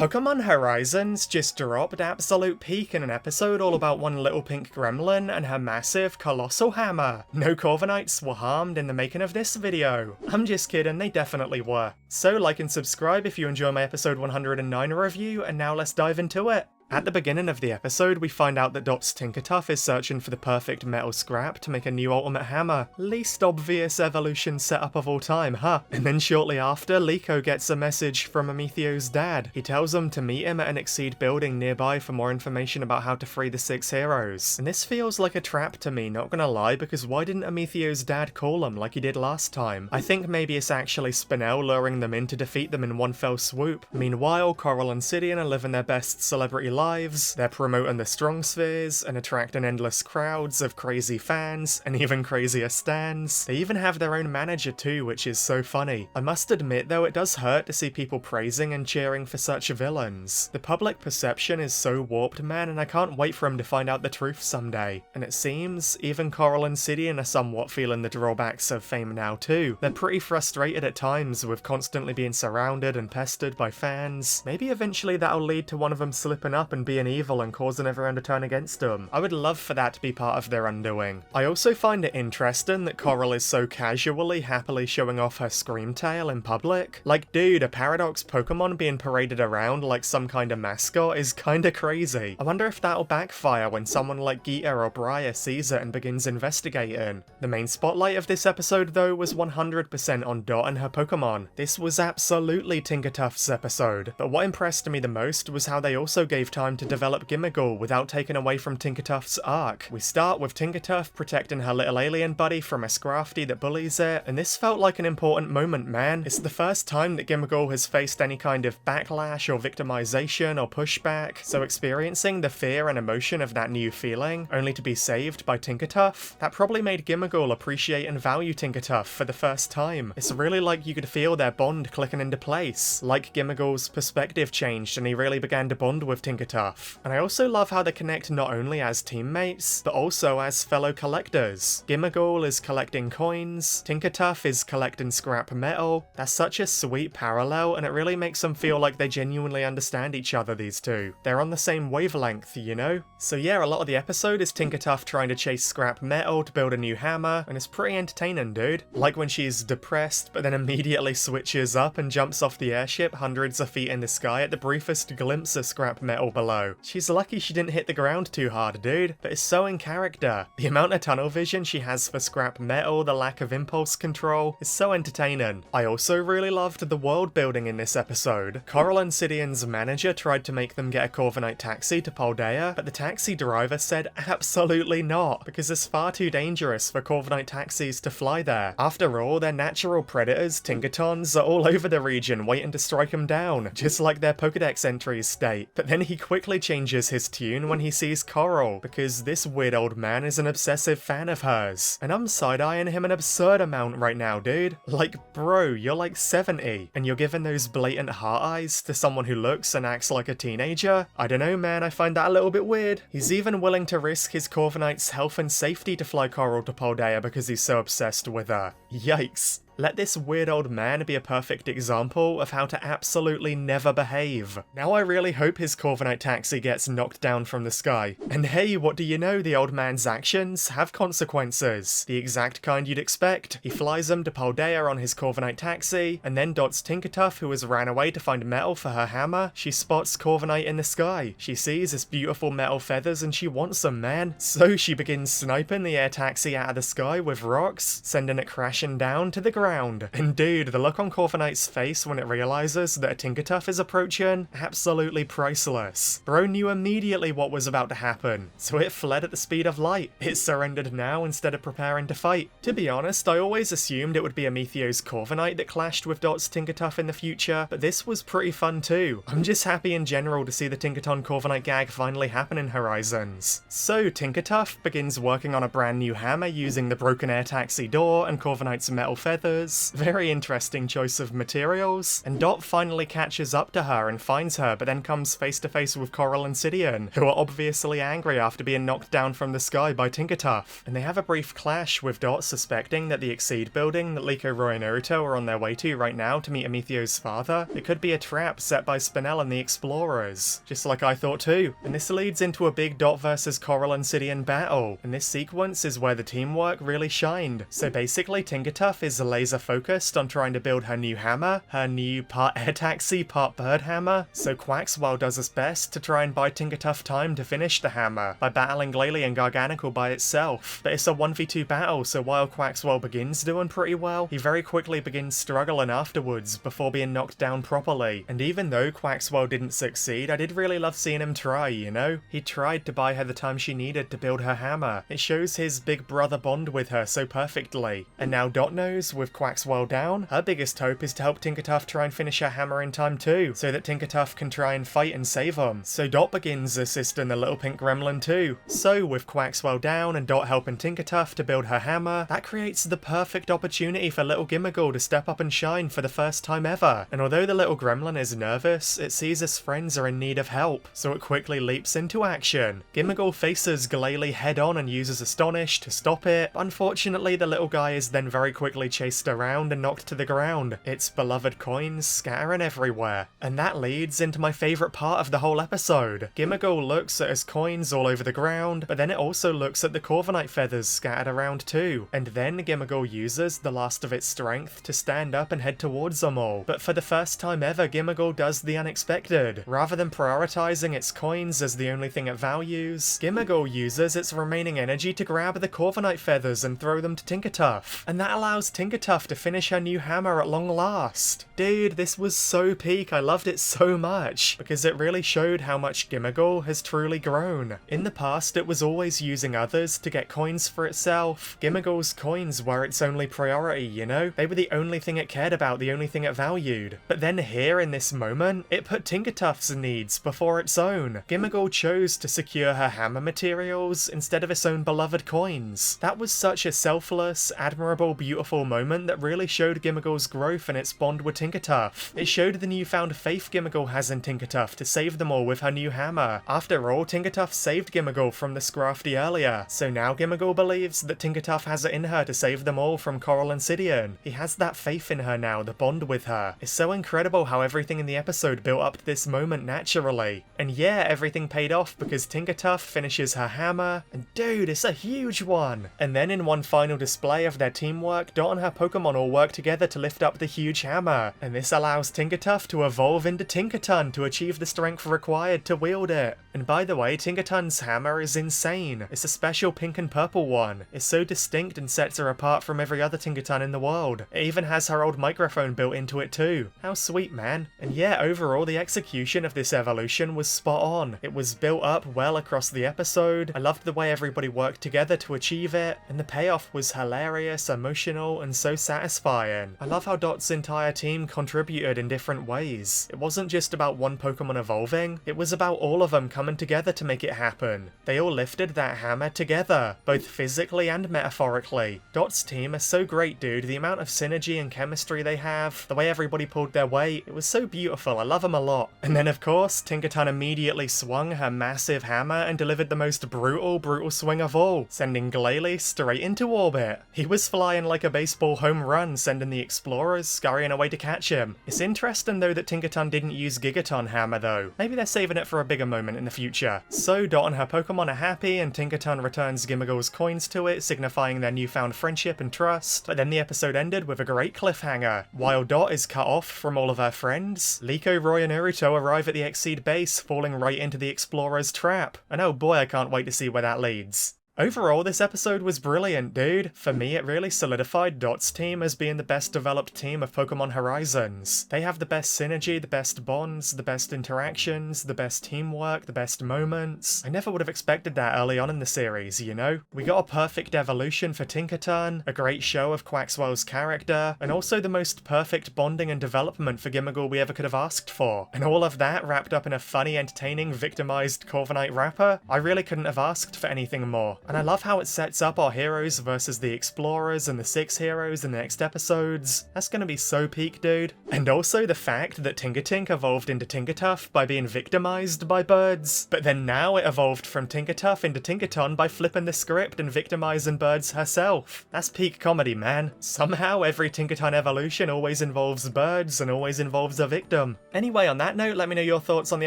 Pokémon Horizons just dropped absolute peak in an episode all about one little pink gremlin and her massive, colossal hammer. No Corviknights were harmed in the making of this video. I'm just kidding, they definitely were. So like and subscribe if you enjoy my episode 109 review, and now let's dive into it. At the beginning of the episode, we find out that Dot's Tinkatuff is searching for the perfect metal scrap to make a new ultimate hammer. Least obvious evolution setup of all time, huh? And then shortly after, Liko gets a message from Amitheo's dad. He tells him to meet him at an Exceed building nearby for more information about how to free the 6 heroes. And this feels like a trap to me, not gonna lie, because why didn't Amitheo's dad call him like he did last time? I think maybe it's actually Spinel luring them in to defeat them in one fell swoop. Meanwhile, Coral and Cidian are living their best celebrity lives. They're promoting the strong spheres and attracting endless crowds of crazy fans and even crazier stans. They even have their own manager too, which is so funny. I must admit though, it does hurt to see people praising and cheering for such villains. The public perception is so warped, man, and I can't wait for him to find out the truth someday. And it seems even Coral and Cidian are somewhat feeling the drawbacks of fame now too. They're pretty frustrated at times with constantly being surrounded and pestered by fans. Maybe eventually that'll lead to one of them slipping up and being evil and causing everyone to turn against them. I would love for that to be part of their undoing. I also find it interesting that Coral is so casually, happily showing off her scream tail in public. Like, dude, a Paradox Pokemon being paraded around like some kind of mascot is kinda crazy. I wonder if that'll backfire when someone like Gita or Briar sees it and begins investigating. The main spotlight of this episode though was 100% on Dot and her Pokemon. This was absolutely Tinkatuff's episode, but what impressed me the most was how they also gave time to develop Gimmighoul without taking away from Tinkatuff's arc. We start with Tinkatuff protecting her little alien buddy from a Scrafty that bullies it, and this felt like an important moment, man. It's the first time that Gimmighoul has faced any kind of backlash or victimization or pushback, so experiencing the fear and emotion of that new feeling, only to be saved by Tinkatuff, that probably made Gimmighoul appreciate and value Tinkatuff for the first time. It's really like you could feel their bond clicking into place, like Gimmighoul's perspective changed and he really began to bond with Tinkatuff. And I also love how they connect not only as teammates, but also as fellow collectors. Gimmighoul is collecting coins, Tinkatuff is collecting scrap metal. That's such a sweet parallel, and it really makes them feel like they genuinely understand each other, these two. They're on the same wavelength, you know? So yeah, a lot of the episode is Tinkatuff trying to chase scrap metal to build a new hammer, and it's pretty entertaining, dude. Like when she's depressed, but then immediately switches up and jumps off the airship hundreds of feet in the sky at the briefest glimpse of scrap metal below. She's lucky she didn't hit the ground too hard, dude, but it's so in character. The amount of tunnel vision she has for scrap metal, the lack of impulse control, is so entertaining. I also really loved the world building in this episode. Coral and Cidian's manager tried to make them get a Corviknight taxi to Paldea, but the taxi driver said absolutely not, because it's far too dangerous for Corviknight taxis to fly there. After all, their natural predators, Tinkatons, are all over the region waiting to strike them down, just like their Pokedex entries state. But then he quickly changes his tune when he sees Coral, because this weird old man is an obsessive fan of hers. And I'm side-eyeing him an absurd amount right now, dude. Like, bro, you're like 70, and you're giving those blatant heart eyes to someone who looks and acts like a teenager? I don't know, man, I find that a little bit weird. He's even willing to risk his Corviknight's health and safety to fly Coral to Paldea because he's so obsessed with her. Yikes. Let this weird old man be a perfect example of how to absolutely never behave. Now I really hope his Corviknight taxi gets knocked down from the sky. And hey, what do you know, the old man's actions have consequences. The exact kind you'd expect. He flies them to Paldea on his Corviknight taxi, and then Dot's Tinkatuff, who has ran away to find metal for her hammer, she spots Corviknight in the sky. She sees his beautiful metal feathers and she wants them, man. So she begins sniping the air taxi out of the sky with rocks, sending it crashing down to the ground. And dude, the look on Corviknight's face when it realizes that a Tinkatuff is approaching, absolutely priceless. Bro knew immediately what was about to happen, so it fled at the speed of light. It surrendered now instead of preparing to fight. To be honest, I always assumed it would be Amitheo's Corviknight that clashed with Dot's Tinkatuff in the future, but this was pretty fun too. I'm just happy in general to see the Tinkaton Corviknight gag finally happen in Horizons. So Tinkatuff begins working on a brand new hammer using the broken air taxi door and Corviknight's metal feathers, feathers. Very interesting choice of materials. And Dot finally catches up to her and finds her, but then comes face to face with Coral and Cidian, who are obviously angry after being knocked down from the sky by Tinkatuff. And they have a brief clash, with Dot suspecting that the Exceed building that Liko, Roy and Uruto are on their way to right now to meet Amethio's father, it could be a trap set by Spinel and the Explorers. Just like I thought too. And this leads into a big Dot versus Coral and Cidian battle. And this sequence is where the teamwork really shined. So basically Tinkatuff is laser focused on trying to build her new hammer, her new part air taxi, part bird hammer. So Quaxwell does his best to try and buy Tinkatuff time to finish the hammer by battling Glalie and Garganacl by itself. But it's a 1v2 battle, so while Quaxwell begins doing pretty well, he very quickly begins struggling afterwards before being knocked down properly. And even though Quaxwell didn't succeed, I did really love seeing him try, you know? He tried to buy her the time she needed to build her hammer. It shows his big brother bond with her so perfectly. And now Dot knows, with Quaxwell down, her biggest hope is to help Tinkatuff try and finish her hammer in time too, so that Tinkatuff can try and fight and save him. So Dot begins assisting the little pink gremlin too. So with Quaxwell down and Dot helping Tinkatuff to build her hammer, that creates the perfect opportunity for little Gimmighoul to step up and shine for the first time ever. And although the little gremlin is nervous, it sees its friends are in need of help, so it quickly leaps into action. Gimmighoul faces Glalie head on and uses Astonish to stop it. Unfortunately, the little guy is then very quickly chased around and knocked to the ground, its beloved coins scattering everywhere. And that leads into my favourite part of the whole episode. Gimmighoul looks at his coins all over the ground, but then it also looks at the Corviknight feathers scattered around too. And then Gimmighoul uses the last of its strength to stand up and head towards them all. But for the first time ever, Gimmighoul does the unexpected. Rather than prioritising its coins as the only thing it values, Gimmighoul uses its remaining energy to grab the Corviknight feathers and throw them to Tinkatuff. And that allows Tinkatuff to finish her new hammer at long last. Dude, this was so peak. I loved it so much, because it really showed how much Gimmighoul has truly grown. In the past, it was always using others to get coins for itself. Gimmighoul's coins were its only priority, you know? They were the only thing it cared about, the only thing it valued. But then here, in this moment, it put Tinkatuff's needs before its own. Gimmighoul chose to secure her hammer materials instead of its own beloved coins. That was such a selfless, admirable, beautiful moment that really showed Gimmighoul's growth and its bond with Tinkatuff. It showed the newfound faith Gimmighoul has in Tinkatuff to save them all with her new hammer. After all, Tinkatuff saved Gimmighoul from the Scrafty earlier, so now Gimmighoul believes that Tinkatuff has it in her to save them all from Coral and Cidian. He has that faith in her now, the bond with her. It's so incredible how everything in the episode built up to this moment naturally. And yeah, everything paid off because Tinkatuff finishes her hammer, and dude, it's a huge one! And then in one final display of their teamwork, Dot and her Pokemon all work together to lift up the huge hammer, and this allows Tinkatuff to evolve into Tinkaton to achieve the strength required to wield it. And by the way, Tinkaton's hammer is insane. It's a special pink and purple one. It's so distinct and sets her apart from every other Tinkaton in the world. It even has her old microphone built into it too. How sweet, man. And yeah, overall the execution of this evolution was spot on. It was built up well across the episode. I loved the way everybody worked together to achieve it, and the payoff was hilarious, emotional, and so satisfying. I love how Dot's entire team contributed in different ways. It wasn't just about one Pokemon evolving, it was about all of them coming together to make it happen. They all lifted that hammer together, both physically and metaphorically. Dot's team is so great, dude. The amount of synergy and chemistry they have, the way everybody pulled their weight, it was so beautiful. I love them a lot. And then of course, Tinkaton immediately swung her massive hammer and delivered the most brutal swing of all, sending Glalie straight into orbit. He was flying like a baseball home run, sending the Explorers scurrying away to catch him. It's interesting though that Tinkaton didn't use Gigaton hammer though. Maybe they're saving it for a bigger moment in the future. So Dot and her Pokemon are happy, and Tinkaton returns Gimmighoul's coins to it, signifying their newfound friendship and trust. But then the episode ended with a great cliffhanger. While Dot is cut off from all of her friends, Liko, Roy and Uruto arrive at the Exceed base, falling right into the Explorer's trap. And oh boy, I can't wait to see where that leads. Overall, this episode was brilliant, dude. For me, it really solidified Dot's team as being the best developed team of Pokémon Horizons. They have the best synergy, the best bonds, the best interactions, the best teamwork, the best moments. I never would have expected that early on in the series, you know? We got a perfect evolution for Tinkaton, a great show of Quaxwell's character, and also the most perfect bonding and development for Gimmighoul we ever could have asked for. And all of that wrapped up in a funny, entertaining, victimized Corviknight rapper? I really couldn't have asked for anything more. And I love how it sets up our heroes versus the explorers and the 6 heroes in the next episodes. That's gonna be so peak, dude. And also the fact that Tinkatink evolved into Tinkatuff by being victimized by birds, but then now it evolved from Tinkatuff into Tinkaton by flipping the script and victimizing birds herself. That's peak comedy, man. Somehow every Tinkaton evolution always involves birds and always involves a victim. Anyway, on that note, let me know your thoughts on the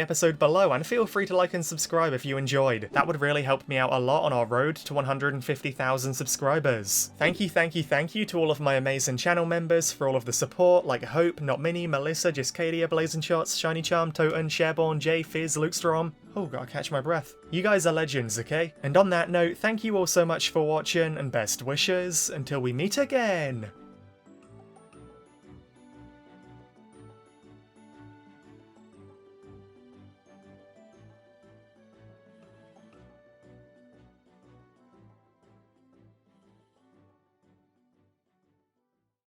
episode below, and feel free to like and subscribe if you enjoyed. That would really help me out a lot on our road to 150,000 subscribers. Thank you to all of my amazing channel members for all of the support, like Hope, Not Mini, Melissa, Giscadia, Blazing Shots, Shiny Charm, Toten, Shareborn, Jay, Fizz, Lukestrom. Oh, gotta catch my breath. You guys are legends, okay? And on that note, thank you all so much for watching, and best wishes until we meet again!